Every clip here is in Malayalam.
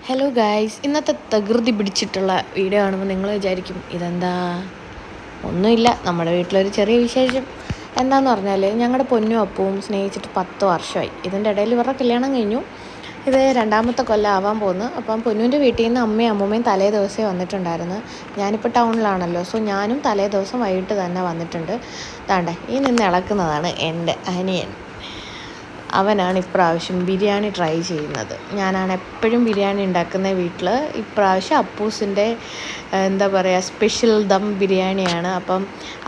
ഹലോ ഗായ്സ്, ഇന്നത്തെ തകൃതി പിടിച്ചിട്ടുള്ള വീഡിയോ കാണുമ്പോൾ നിങ്ങൾ വിചാരിക്കും ഇതെന്താ. ഒന്നുമില്ല, നമ്മുടെ വീട്ടിലൊരു ചെറിയ വിശേഷം. എന്താണെന്ന് പറഞ്ഞാൽ ഞങ്ങളുടെ പൊന്നും അപ്പവും സ്നേഹിച്ചിട്ട് 10 വർഷമായി. ഇതിൻ്റെ ഇടയിൽ ഇവരുടെ കല്യാണം കഴിഞ്ഞു. ഇത് 2ാമത്തെ കൊല്ലം ആവാൻ പോകുന്നു. അപ്പം പൊന്നുവിൻ്റെ വീട്ടിൽ നിന്ന് അമ്മയും അമ്മൂമ്മയും തലേ ദിവസമേ വന്നിട്ടുണ്ടായിരുന്നു. ഞാനിപ്പോൾ ടൗണിലാണല്ലോ, സോ ഞാനും തലേ ദിവസം വൈകിട്ട് തന്നെ വന്നിട്ടുണ്ട്. താണ്ടെ ഈ നിന്ന് ഇളക്കുന്നതാണ് എൻ്റെ അനിയൻ. അവനാണ് ഇപ്രാവശ്യം ബിരിയാണി ട്രൈ ചെയ്യുന്നത്. ഞാനാണ് എപ്പോഴും ബിരിയാണി ഉണ്ടാക്കുന്ന വീട്ടിൽ. ഇപ്രാവശ്യം അപ്പൂസിൻ്റെ എന്താ പറയുക, സ്പെഷ്യൽ ദം ബിരിയാണിയാണ്. അപ്പം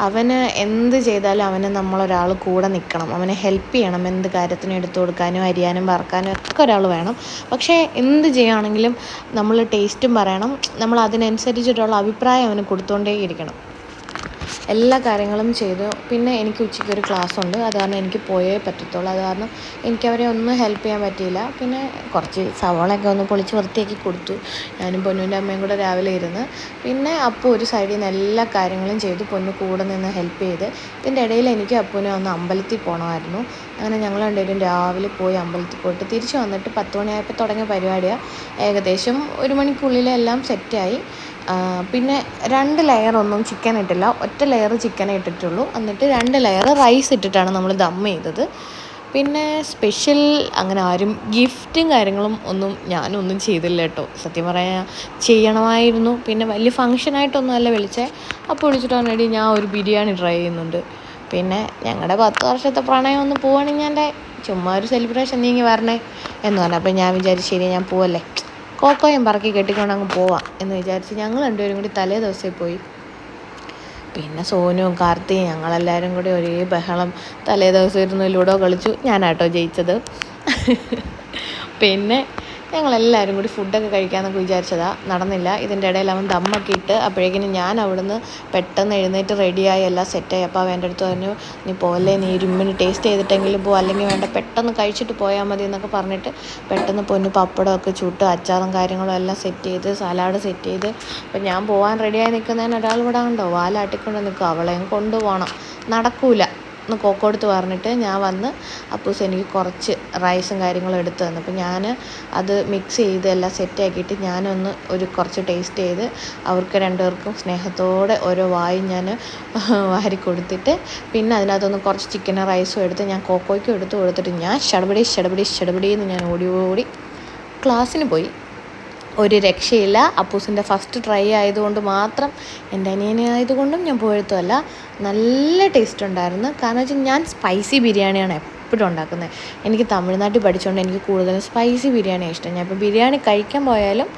അവന് എന്ത് ചെയ്താലും അവന് നമ്മളൊരാൾ കൂടെ നിൽക്കണം, അവനെ ഹെൽപ്പ് ചെയ്യണം. എന്ത് കാര്യത്തിനും എടുത്തു കൊടുക്കാനും അരിയാനും വറക്കാനും ഒക്കെ ഒരാൾ വേണം. പക്ഷേ എന്ത് ചെയ്യുകയാണെങ്കിലും നമ്മൾ ടേസ്റ്റും പറയണം, നമ്മൾ അതിനനുസരിച്ചിട്ടുള്ള അഭിപ്രായം അവന് കൊടുത്തുകൊണ്ടേയിരിക്കണം. എല്ലാ കാര്യങ്ങളും ചെയ്തു. പിന്നെ എനിക്ക് ഉച്ചയ്ക്ക് ഒരു ക്ലാസ് ഉണ്ട്, അത് കാരണം എനിക്ക് പോയേ പറ്റത്തുള്ളൂ. അത് കാരണം എനിക്കവരെ ഒന്നും ഹെൽപ്പ് ചെയ്യാൻ പറ്റിയില്ല. പിന്നെ കുറച്ച് സവാളയൊക്കെ ഒന്ന് പൊളിച്ച് വൃത്തിയാക്കി കൊടുത്തു. ഞാനും പൊന്നുവിൻ്റെ അമ്മയും കൂടെ രാവിലെ ഇരുന്ന്. പിന്നെ അപ്പോൾ ഒരു സൈഡിൽ നിന്ന് എല്ലാ കാര്യങ്ങളും ചെയ്തു, പൊന്നു കൂടെ നിന്ന് ഹെൽപ്പ് ചെയ്ത്. ഇതിൻ്റെ ഇടയിൽ എനിക്ക് അപ്പൂനെ ഒന്ന് അമ്പലത്തിൽ പോകണമായിരുന്നു. അങ്ങനെ ഞങ്ങൾ രണ്ടുപേരും രാവിലെ പോയി അമ്പലത്തിൽ പോയിട്ട് തിരിച്ച് വന്നിട്ട് 10 മണിയായപ്പോൾ തുടങ്ങിയ പരിപാടിയാണ്. ഏകദേശം 1 മണിക്കുള്ളിലെല്ലാം സെറ്റായി. പിന്നെ 2 ലെയറൊന്നും ചിക്കൻ ഇട്ടില്ല, ഒറ്റ ലെയർ ചിക്കൻ ഇട്ടിട്ടുള്ളൂ. എന്നിട്ട് 2 ലെയർ റൈസ് ഇട്ടിട്ടാണ് നമ്മൾ ദം ചെയ്തത്. പിന്നെ സ്പെഷ്യൽ അങ്ങനെ ആരും ഗിഫ്റ്റും കാര്യങ്ങളും ഒന്നും ഞാനൊന്നും ചെയ്തില്ല കേട്ടോ. സത്യം പറയാൻ ചെയ്യണമായിരുന്നു. പിന്നെ വലിയ ഫങ്ഷനായിട്ടൊന്നും അല്ല വിളിച്ചേ. അപ്പോൾ വിളിച്ചിട്ട് പറഞ്ഞിട്ട് ഞാൻ ഒരു ബിരിയാണി ട്രൈ ചെയ്യുന്നുണ്ട്. പിന്നെ ഞങ്ങളുടെ 10 വർഷത്തെ പ്രണയം ഒന്ന് പോവുകയാണെങ്കിൽ എൻ്റെ ചുമ്മാ ഒരു സെലിബ്രേഷൻ നീങ്ങി വരണേ എന്ന് പറഞ്ഞു. അപ്പോൾ ഞാൻ വിചാരിച്ചു ശരി, ഞാൻ പോവല്ലേ, കോക്കോയും പറക്കി കെട്ടിക്കൊണ്ട് അങ്ങ് പോവാം എന്ന് വിചാരിച്ച് ഞങ്ങൾ രണ്ടുപേരും കൂടി തലേ ദിവസമേ പോയി. പിന്നെ സോനുവും കാർത്തിയും ഞങ്ങളെല്ലാവരും കൂടി ഒരേ ബഹളം. തലേ ദിവസം ഇരുന്ന് ലൂഡോ കളിച്ചു. ഞാനാട്ടോ ജയിച്ചത്. പിന്നെ ഞങ്ങളെല്ലാവരും കൂടി ഫുഡൊക്കെ കഴിക്കാമെന്നൊക്കെ വിചാരിച്ചതാണ്, നടന്നില്ല. ഇതിൻ്റെ ഇടയിൽ അവൻ ദമ്മൊക്കെ ഇട്ട് അപ്പോഴേക്കിനും ഞാൻ അവിടുന്ന് പെട്ടെന്ന് എഴുന്നേറ്റ് റെഡിയായി എല്ലാം സെറ്റായി. അപ്പോൾ അവൻ എൻ്റെ അടുത്ത് പറഞ്ഞു, നീ പോലെ, നീ ഇരുമ്പിന് ടേസ്റ്റ് ചെയ്തിട്ടെങ്കിലും പോ, അല്ലെങ്കിൽ വേണ്ട പെട്ടെന്ന് കഴിച്ചിട്ട് പോയാൽ മതി എന്നൊക്കെ പറഞ്ഞിട്ട് പെട്ടെന്ന് പൊന്നു പപ്പടമൊക്കെ ചുട്ട് അച്ചാറും കാര്യങ്ങളും എല്ലാം സെറ്റ് ചെയ്ത് സലാഡ് സെറ്റ് ചെയ്ത്. അപ്പം ഞാൻ പോകാൻ റെഡിയായി നിൽക്കുന്നതിന് ഒരാൾ ഇവിടെ ഉണ്ടോ, വാലാട്ടിക്കൊണ്ട് നിൽക്കുക, അവളെയും കൊണ്ടുപോകണം, നടക്കൂല എന്ന് കോക്കോടുത്ത് പറഞ്ഞിട്ട് ഞാൻ വന്ന്. അപ്പൂസ് എനിക്ക് കുറച്ച് റൈസും കാര്യങ്ങളും എടുത്ത് തന്നു. അപ്പോൾ ഞാൻ അത് മിക്സ് ചെയ്ത് എല്ലാം സെറ്റാക്കിയിട്ട് ഞാനൊന്ന് കുറച്ച് ടേസ്റ്റ് ചെയ്ത് അവർക്ക് 2 പേർക്കും സ്നേഹത്തോടെ ഓരോ വായും ഞാൻ വാരി കൊടുത്തിട്ട്, പിന്നെ അതിനകത്തൊന്ന് കുറച്ച് ചിക്കനും റൈസും എടുത്ത് ഞാൻ കോക്കോയ്ക്കും എടുത്ത് കൊടുത്തിട്ട് ഞാൻ ഷടപടി എന്ന് ഞാൻ ഓടി ക്ലാസ്സിന് പോയി. ഒരു രക്ഷയില്ല. അപ്പൂസിൻ്റെ ഫസ്റ്റ് ട്രൈ ആയതുകൊണ്ട് മാത്രം, എൻ്റെ അനിയനായതുകൊണ്ടും ഞാൻ പോയതുമല്ല, നല്ല ടേസ്റ്റ് ഉണ്ടായിരുന്നു. കാരണം വെച്ചാൽ ഞാൻ സ്പൈസി ബിരിയാണിയാണ് എപ്പോഴും ഉണ്ടാക്കുന്നത്. എനിക്ക് തമിഴ്നാട്ടിൽ പഠിച്ചുകൊണ്ട് എനിക്ക് കൂടുതലും സ്പൈസി ബിരിയാണിയാണ് ഇഷ്ടം. ഞാൻ ഇപ്പോൾ ബിരിയാണി കഴിക്കാൻ പോയാലും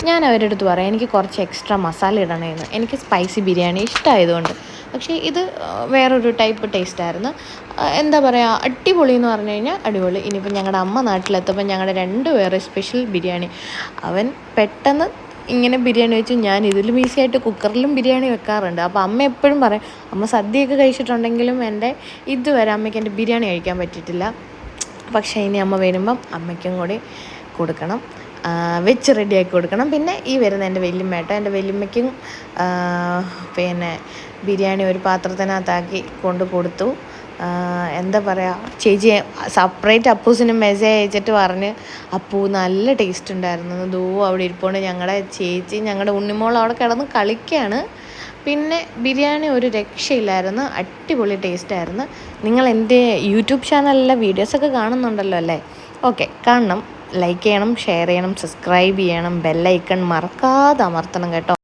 ഞാൻ അവരുടെ അടുത്ത് പറയാം എനിക്ക് കുറച്ച് എക്സ്ട്രാ മസാല ഇടണമെന്ന്. എനിക്ക് സ്പൈസി ബിരിയാണി ഇഷ്ടമായതുകൊണ്ട്. പക്ഷേ ഇത് വേറൊരു ടൈപ്പ് ടേസ്റ്റായിരുന്നു. എന്താ പറയുക, അടിപൊളി എന്ന് പറഞ്ഞു കഴിഞ്ഞാൽ അടിപൊളി. ഇനിയിപ്പോൾ ഞങ്ങളുടെ അമ്മ നാട്ടിലെത്തുമ്പോൾ ഞങ്ങളുടെ 2 പേരെ സ്പെഷ്യൽ ബിരിയാണി. അവൻ പെട്ടെന്ന് ഇങ്ങനെ ബിരിയാണി വെച്ചു. ഞാൻ ഇതിലും ഈസിയായിട്ട് കുക്കറിലും ബിരിയാണി വെക്കാറുണ്ട്. അപ്പോൾ അമ്മ എപ്പോഴും പറയും, അമ്മ സദ്യയൊക്കെ കഴിച്ചിട്ടുണ്ടെങ്കിലും ഇതുവരെ അമ്മയ്ക്ക് എൻ്റെ ബിരിയാണി കഴിക്കാൻ പറ്റിയിട്ടില്ല. പക്ഷേ ഇനി അമ്മ വരുമ്പം അമ്മയ്ക്കും കൂടി കൊടുക്കണം, വെച്ച് റെഡിയാക്കി കൊടുക്കണം. പിന്നെ ഈ വരുന്ന എൻ്റെ വല്യമ്മേട്ടോ, എൻ്റെ വല്യമ്മയ്ക്കും പിന്നെ ബിരിയാണി ഒരു പാത്രത്തിനകത്താക്കി കൊണ്ട് കൊടുത്തു. എന്താ പറയുക, ചേച്ചി സെപ്പറേറ്റ് അപ്പൂസിന് മെസ്സേജ് അയച്ചിട്ട് പറഞ്ഞ് അപ്പൂ നല്ല ടേസ്റ്റ് ഉണ്ടായിരുന്നു. ദോ അവിടെ ഇരിപ്പുണ്ട് ഞങ്ങളുടെ ചേച്ചി, ഞങ്ങളുടെ ഉണ്ണിമോൾ അവിടെ കിടന്ന് കളിക്കുകയാണ്. പിന്നെ ബിരിയാണി ഒരു രക്ഷയില്ലായിരുന്നു, അടിപൊളി ടേസ്റ്റായിരുന്നു. നിങ്ങൾ എൻ്റെ യൂട്യൂബ് ചാനലിലെ വീഡിയോസൊക്കെ കാണുന്നുണ്ടല്ലോ അല്ലേ? ഓക്കെ, കാണണം, ലൈക്ക് ചെയ്യണം, ഷെയർ ചെയ്യണം, സബ്സ്ക്രൈബ് ചെയ്യണം, ബെല്ലൈക്കൺ മറക്കാതെ അമർത്തണം കേട്ടോ.